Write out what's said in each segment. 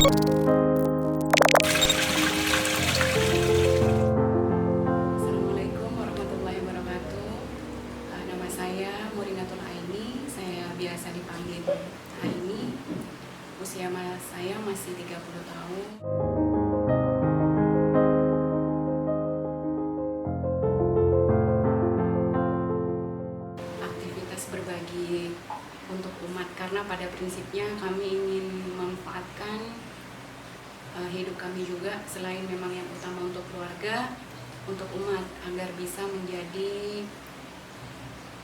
Assalamualaikum warahmatullahi wabarakatuh. Nama saya Murinatul Aini. Saya biasa dipanggil Aini. Usia saya masih 30 tahun. Aktivitas berbagi untuk umat, karena pada prinsipnya kami ingin memanfaatkan hidup kami juga, selain memang yang utama untuk keluarga, untuk umat, agar bisa menjadi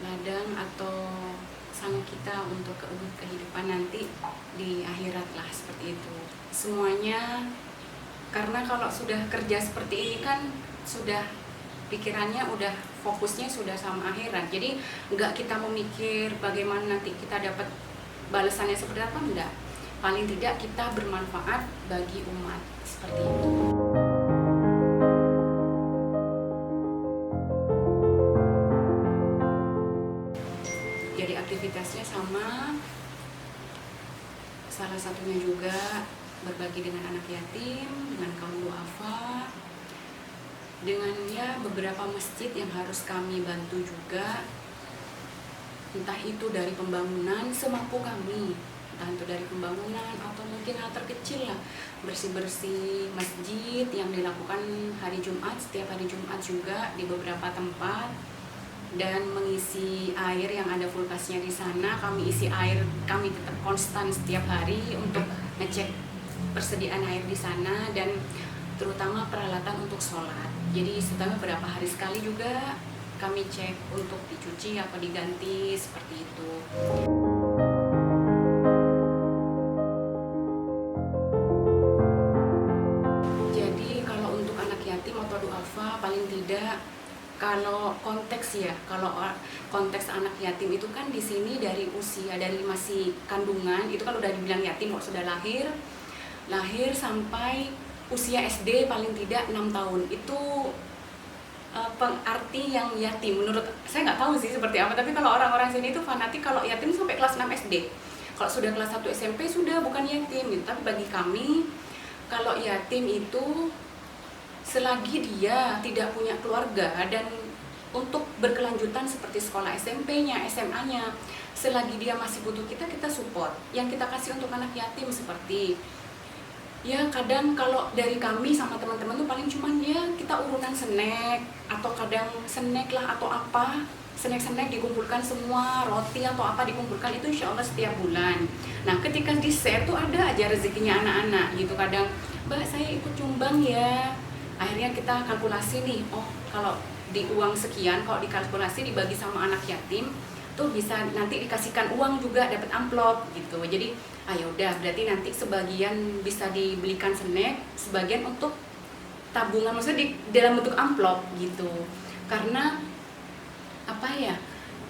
ladang atau sang kita untuk kehidupan nanti di akhirat lah, seperti itu. Semuanya karena kalau sudah kerja seperti ini kan sudah pikirannya udah fokusnya sudah sama akhirat, jadi nggak kita memikir bagaimana nanti kita dapat balasannya seperti apa, enggak. Paling tidak kita bermanfaat bagi umat, seperti itu. Jadi aktivitasnya sama, salah satunya juga berbagi dengan anak yatim, dengan kaum duafa, dengan beberapa masjid yang harus kami bantu juga, entah itu dari pembangunan semampu kami, entah itu dari pembangunan atau mungkin hal terkecil lah, bersih-bersih masjid yang dilakukan hari Jumat, setiap hari Jumat juga di beberapa tempat, dan mengisi air yang ada kulkasnya di sana. Kami isi air, kami tetap konstan setiap hari untuk ngecek persediaan air di sana, dan terutama peralatan untuk sholat. Jadi setelah beberapa hari sekali juga kami cek untuk dicuci atau diganti, seperti itu. Jadi kalau untuk anak yatim atau duafa, paling tidak kalau konteks anak yatim itu kan di sini dari usia, dari masih kandungan itu kan udah dibilang yatim kok, sudah lahir sampai usia SD paling tidak 6 tahun itu pengarti yang yatim. Menurut saya nggak tahu sih seperti apa, tapi kalau orang-orang sini itu fanatik kalau yatim sampai kelas 6 SD. Kalau sudah kelas 1 SMP sudah bukan yatim gitu. Tapi bagi kami kalau yatim itu selagi dia tidak punya keluarga dan untuk berkelanjutan seperti sekolah SMP-nya, SMA-nya, selagi dia masih butuh kita support. Yang kita kasih untuk anak yatim seperti kadang kalau dari kami sama teman-teman tuh paling cuman kita urunan snack, atau kadang snack lah atau apa, snack dikumpulkan semua, roti atau apa dikumpulkan, itu insya Allah setiap bulan. Nah ketika di share tuh ada aja rezekinya anak-anak gitu. Kadang, Mbak saya ikut cumbang ya, akhirnya kita kalkulasi nih, oh kalau di uang sekian, kalau dikalkulasi dibagi sama anak yatim tuh bisa nanti dikasihkan uang juga, dapat amplop gitu. Jadi udah berarti nanti sebagian bisa dibelikan snack, sebagian untuk tabungan, maksudnya dalam bentuk amplop gitu. Karena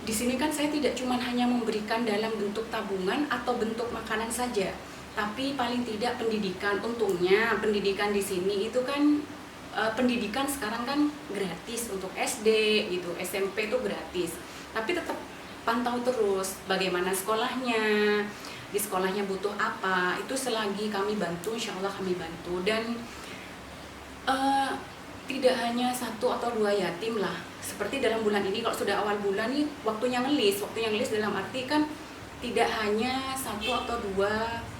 di sini kan saya tidak cuma hanya memberikan dalam bentuk tabungan atau bentuk makanan saja, tapi paling tidak pendidikan. Untungnya pendidikan di sini itu kan pendidikan sekarang kan gratis untuk SD gitu, SMP itu gratis. Tapi tetap pantau terus bagaimana sekolahnya, di sekolahnya butuh apa, itu selagi kami bantu, insya Allah kami bantu. Dan tidak hanya 1 atau 2 yatim lah, seperti dalam bulan ini kalau sudah awal bulan nih waktunya ngelis dalam arti kan tidak hanya 1 atau 2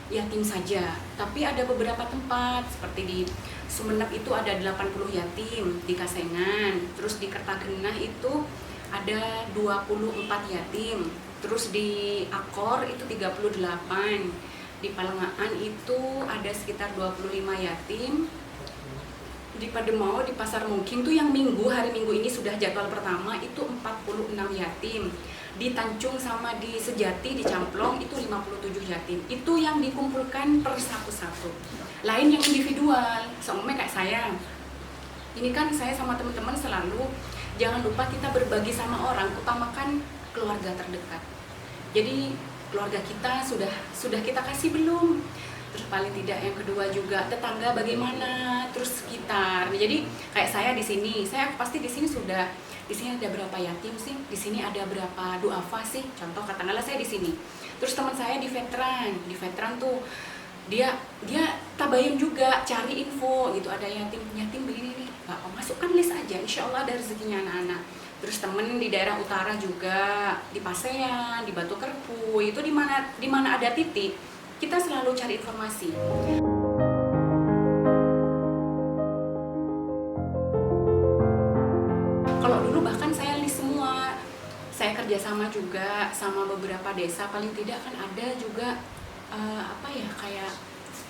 yatim saja, tapi ada beberapa tempat seperti di Sumenep itu ada 80 yatim, di Kasengan, terus di Kertagenah itu ada 24 yatim, terus di Akor itu 38, di Palengaan itu ada sekitar 25 yatim, di Pademau di Pasar Mungking tuh yang hari Minggu ini sudah jadwal pertama itu 46 yatim, di Tanjung sama di Sejati di Camplong itu 57 yatim. Itu yang dikumpulkan per satu-satu. Lain yang individual, seumumnya kayak saya. Ini kan saya sama teman-teman selalu jangan lupa kita berbagi sama orang, utamakan keluarga terdekat. Jadi keluarga kita sudah kita kasih belum? Terus paling tidak yang kedua juga tetangga bagaimana, terus sekitar. Jadi kayak saya di sini, saya pasti di sini ada berapa yatim sih? Di sini ada berapa duafa sih? Contoh katakanlah saya di sini. Terus teman saya di veteran tuh dia dia tabayun juga, cari info gitu, ada yatim begini nih, nggak masukkan list aja, insya Allah ada rezekinya anak-anak. Terus temen di daerah utara juga, di Pasean, di Batu Kerpu, itu di mana ada titik, kita selalu cari informasi. Kalau dulu bahkan saya list semua, saya kerjasama juga sama beberapa desa, paling tidak kan ada juga kayak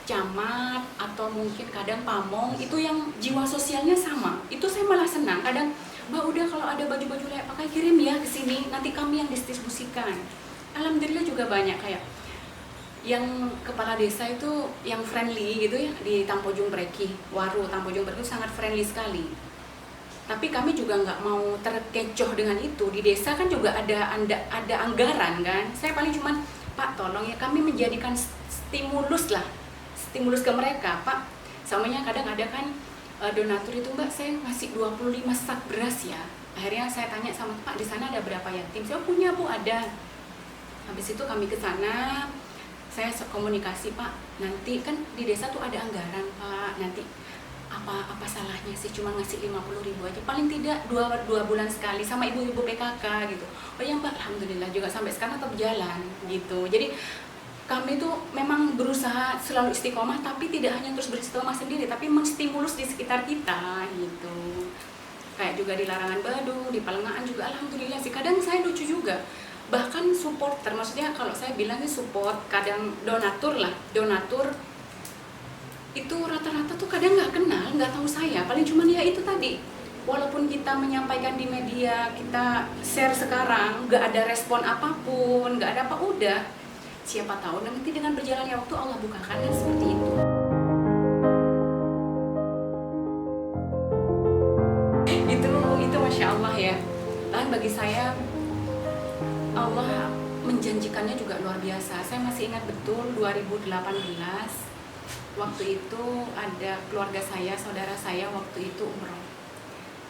camat atau mungkin kadang pamong itu yang jiwa sosialnya sama. Itu saya malah senang. Kadang, Mbak, udah kalau ada baju-baju layak pakai kirim ya ke sini, nanti kami yang distribusikan. Alhamdulillah juga banyak kayak yang kepala desa itu yang friendly gitu ya, di Tampojung Breki, Waru Tampojung Breki sangat friendly sekali. Tapi kami juga nggak mau terkecoh dengan itu. Di desa kan juga ada anggaran kan. Saya paling cuman, Pak, tolong ya kami menjadikan stimulus ke mereka, Pak. Samanya kadang ada kan donatur itu, Mbak, saya ngasih 25 sak beras ya. Akhirnya saya tanya sama Pak, di sana ada berapa yatim? Saya punya, Bu, ada. Habis itu kami ke sana, saya komunikasi, Pak, nanti kan di desa tuh ada anggaran, Pak, nanti apa salahnya sih cuma ngasih 50.000 aja, paling tidak dua bulan sekali sama ibu-ibu PKK gitu. Oh ya, Mbak, alhamdulillah juga sampai sekarang tetap jalan gitu. Jadi kami tuh memang berusaha selalu istiqomah, tapi tidak hanya terus beristiqomah sendiri, tapi menstimulus di sekitar kita gitu. Kayak juga di Larangan Badu, di Palengaan juga alhamdulillah sih. Kadang saya lucu juga, bahkan supporter, maksudnya kalau saya bilangnya support, kadang donatur itu rata-rata tuh kadang nggak kenal, nggak tahu saya, paling cuman ya itu tadi, walaupun kita menyampaikan di media, kita share sekarang, nggak ada respon apapun, nggak ada apa, udah, siapa tahu nanti dengan berjalannya waktu Allah bukakan, kan seperti itu. Itu Masya Allah ya. Dan bagi saya Allah menjanjikannya juga luar biasa. Saya masih ingat betul 2018, waktu itu ada keluarga saya, saudara saya waktu itu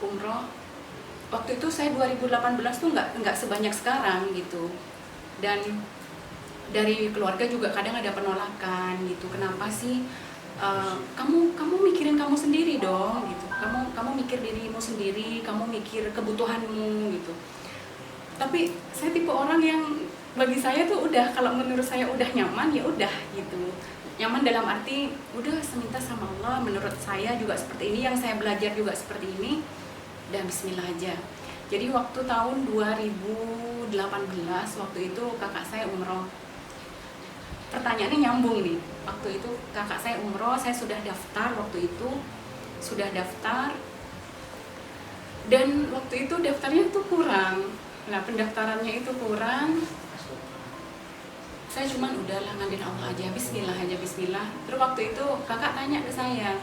umroh. Waktu itu saya 2018 tuh nggak sebanyak sekarang gitu. Dan dari keluarga juga kadang ada penolakan gitu. Kenapa sih kamu mikirin kamu sendiri dong gitu. Kamu mikir dirimu sendiri, kamu mikir kebutuhanmu gitu. Tapi saya tipe orang yang bagi saya tuh udah, kalau menurut saya udah nyaman ya udah gitu. Nyaman dalam arti udah seminta sama Allah, menurut saya juga seperti ini, yang saya belajar juga seperti ini, dan bismillah aja. Jadi waktu tahun 2018 waktu itu kakak saya umroh. Pertanyaannya nyambung nih. Waktu itu kakak saya umroh, saya sudah daftar waktu itu, dan waktu itu daftarnya tuh kurang. Nah, pendaftarannya itu kurang. Saya cuman udahlah ngandin Allah aja, bismillah. Terus waktu itu kakak tanya ke saya,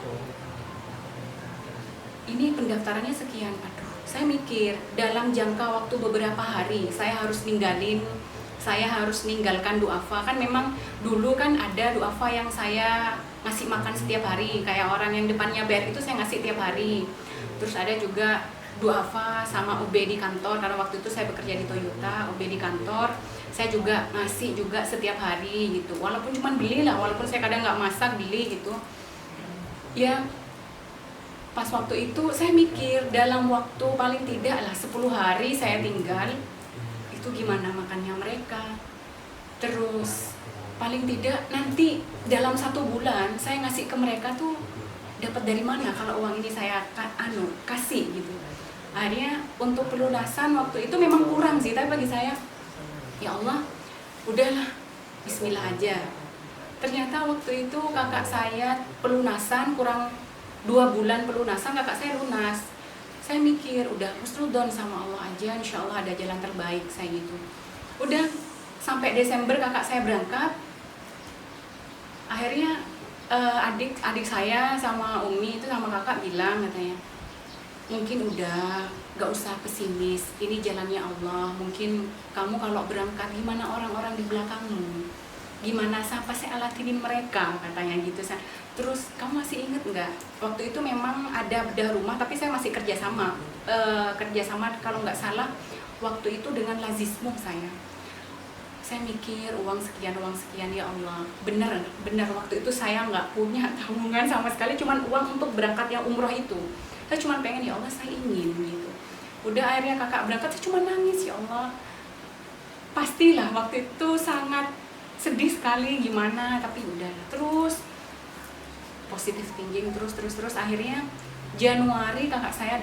ini pendaftarannya sekian. Aduh, saya mikir dalam jangka waktu beberapa hari saya harus ninggalkan duafa. Kan memang dulu kan ada duafa yang saya ngasih makan setiap hari, kayak orang yang depannya BR itu saya ngasih tiap hari. Terus ada juga duafa sama UB di kantor, karena waktu itu saya bekerja di Toyota, UB di kantor saya juga ngasih juga setiap hari gitu, walaupun cuma beli lah, walaupun saya kadang nggak masak, beli gitu ya. Pas waktu itu saya mikir dalam waktu paling tidak lah 10 hari saya tinggal, itu gimana makannya mereka. Terus paling tidak nanti dalam 1 bulan saya ngasih ke mereka tuh dapat dari mana kalau uang ini saya kasih gitu. Akhirnya untuk pelunasan waktu itu memang kurang sih, tapi bagi saya ya Allah udahlah bismillah aja. Ternyata waktu itu kakak saya pelunasan kurang 2 bulan pelunasan, kakak saya lunas. Saya mikir udah husnudon sama Allah aja, insya Allah ada jalan terbaik saya gitu. Udah sampai Desember kakak saya berangkat. Akhirnya adik saya sama Umi itu sama kakak bilang, katanya mungkin udah gak usah pesimis, ini jalannya Allah. Mungkin kamu kalau berangkat gimana orang-orang di belakangmu, gimana siapa saya alatinin mereka, katanya gitu. Terus kamu masih inget nggak waktu itu memang ada bedah rumah, tapi saya masih kerjasama kalau nggak salah waktu itu dengan Lazismu. Saya mikir uang sekian ya Allah, bener waktu itu saya nggak punya tabungan sama sekali, cuman uang untuk berangkat yang umroh itu. Saya cuma pengen, ya Allah saya ingin gitu. Udah akhirnya kakak berangkat, saya cuma nangis, ya Allah. Pastilah waktu itu sangat sedih sekali gimana, tapi udah terus positive thinking terus akhirnya Januari kakak saya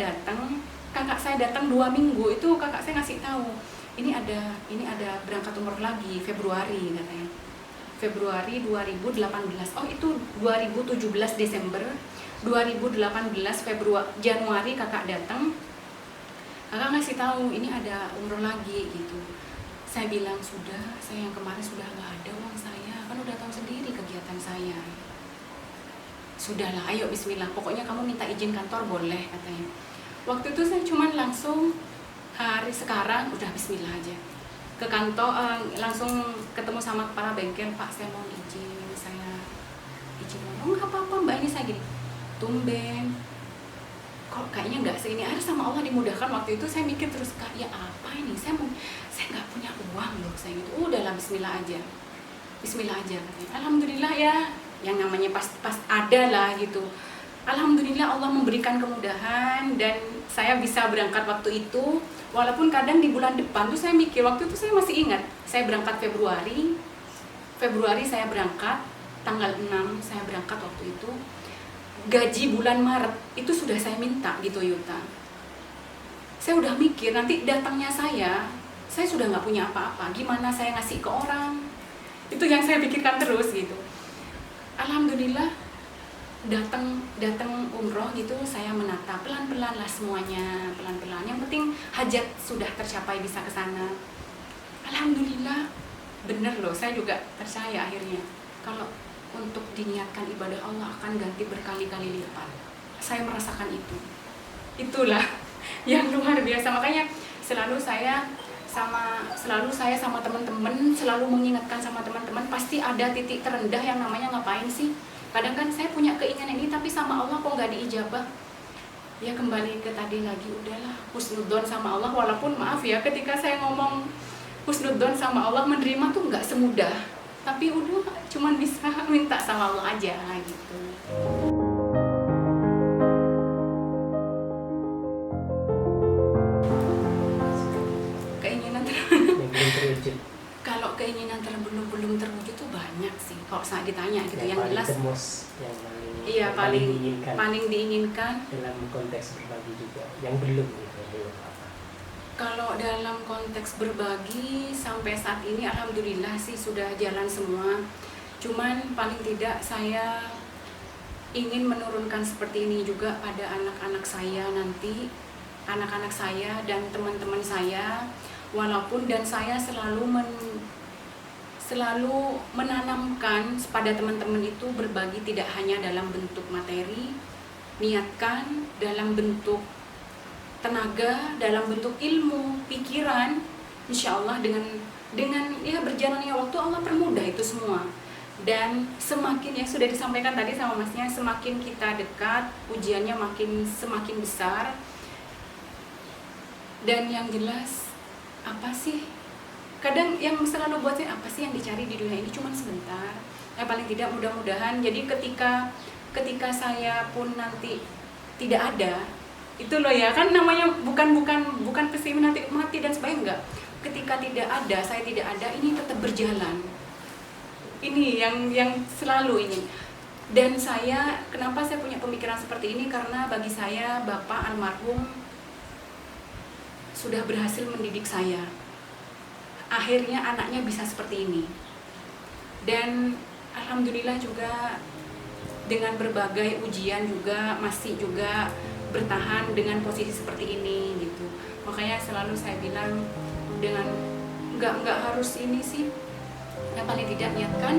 datang 2 minggu itu kakak saya ngasih tahu ini ada berangkat umroh lagi Februari katanya. Februari 2018. Oh itu 2017 Desember, 2018 Januari kakak datang. Kakak ngasih tahu ini ada umroh lagi gitu. Saya bilang sudah, saya yang kemarin sudah nggak ada uang saya, kan udah tahu sendiri kegiatan saya. Sudahlah, ayo bismillah, pokoknya kamu minta izin kantor boleh katanya. Waktu itu saya cuman langsung hari sekarang udah bismillah aja ke kantor, langsung ketemu sama kepala bengkel, Pak saya mau izin, oh nggak apa-apa Mbak, ini saya gini, tumben kok kayaknya nggak segini, akhirnya sama Allah dimudahkan. Waktu itu saya mikir terus, Kak ya apa ini, saya nggak punya uang loh, saya gitu, udahlah bismillah aja katanya. Alhamdulillah ya, yang namanya pas ada lah gitu. Alhamdulillah Allah memberikan kemudahan dan saya bisa berangkat waktu itu. Walaupun kadang di bulan depan tuh saya mikir, waktu itu saya masih ingat, saya berangkat Februari saya berangkat, tanggal 6 saya berangkat waktu itu. Gaji bulan Maret itu sudah saya minta di Toyota. Saya udah mikir nanti datangnya saya sudah nggak punya apa-apa, gimana saya ngasih ke orang, itu yang saya pikirkan terus gitu. Alhamdulillah datang umroh gitu, saya menata pelan-pelan lah semuanya, pelan-pelan. Yang penting hajat sudah tercapai, bisa ke sana. Alhamdulillah, bener loh, saya juga percaya akhirnya kalau untuk diniatkan ibadah Allah akan ganti berkali-kali lipat. Saya merasakan itu. Itulah yang luar biasa. Makanya selalu saya sama teman-teman selalu mengingatkan sama teman-teman, pasti ada titik terendah yang namanya ngapain sih. Kadang kan saya punya keinginan ini tapi sama Allah kok nggak diijabah. Ya kembali ke tadi lagi, udahlah husnudzon sama Allah. Walaupun maaf ya, ketika saya ngomong husnudzon sama Allah, menerima tuh nggak semudah. Tapi udah cuman bisa minta sama Allah aja gitu. Keinginan kalau keinginan belum terwujud tuh banyak sih. Kalau saat ditanya gitu, yang jelas yang paling diinginkan dalam konteks berbagi juga yang belum apa. Kalau dalam konteks berbagi sampai saat ini alhamdulillah sih sudah jalan semua. Cuman paling tidak saya ingin menurunkan seperti ini juga pada anak-anak saya nanti, anak-anak saya dan teman-teman saya. Walaupun dan saya selalu menanamkan pada teman-teman itu berbagi tidak hanya dalam bentuk materi, niatkan dalam bentuk tenaga, dalam bentuk ilmu, pikiran. Insya Allah dengan ya berjalannya waktu Allah permudah itu semua. Dan semakin yang sudah disampaikan tadi sama masnya, semakin kita dekat, ujiannya semakin besar. Dan yang jelas apa sih? Kadang yang selalu buat saya, apa sih yang dicari di dunia ini, cuman sebentar. Paling tidak mudah-mudahan. Jadi ketika saya pun nanti tidak ada, itu loh ya, kan namanya bukan pesimis nanti mati dan sebagainya, enggak. Ketika tidak ada, saya tidak ada, ini tetap berjalan. Ini yang selalu ini. Dan saya, kenapa saya punya pemikiran seperti ini? Karena bagi saya Bapak almarhum sudah berhasil mendidik saya. Akhirnya anaknya bisa seperti ini. Dan alhamdulillah juga dengan berbagai ujian juga masih juga bertahan dengan posisi seperti ini gitu. Makanya selalu saya bilang dengan nggak harus ini sih. Yang paling tidak niatkan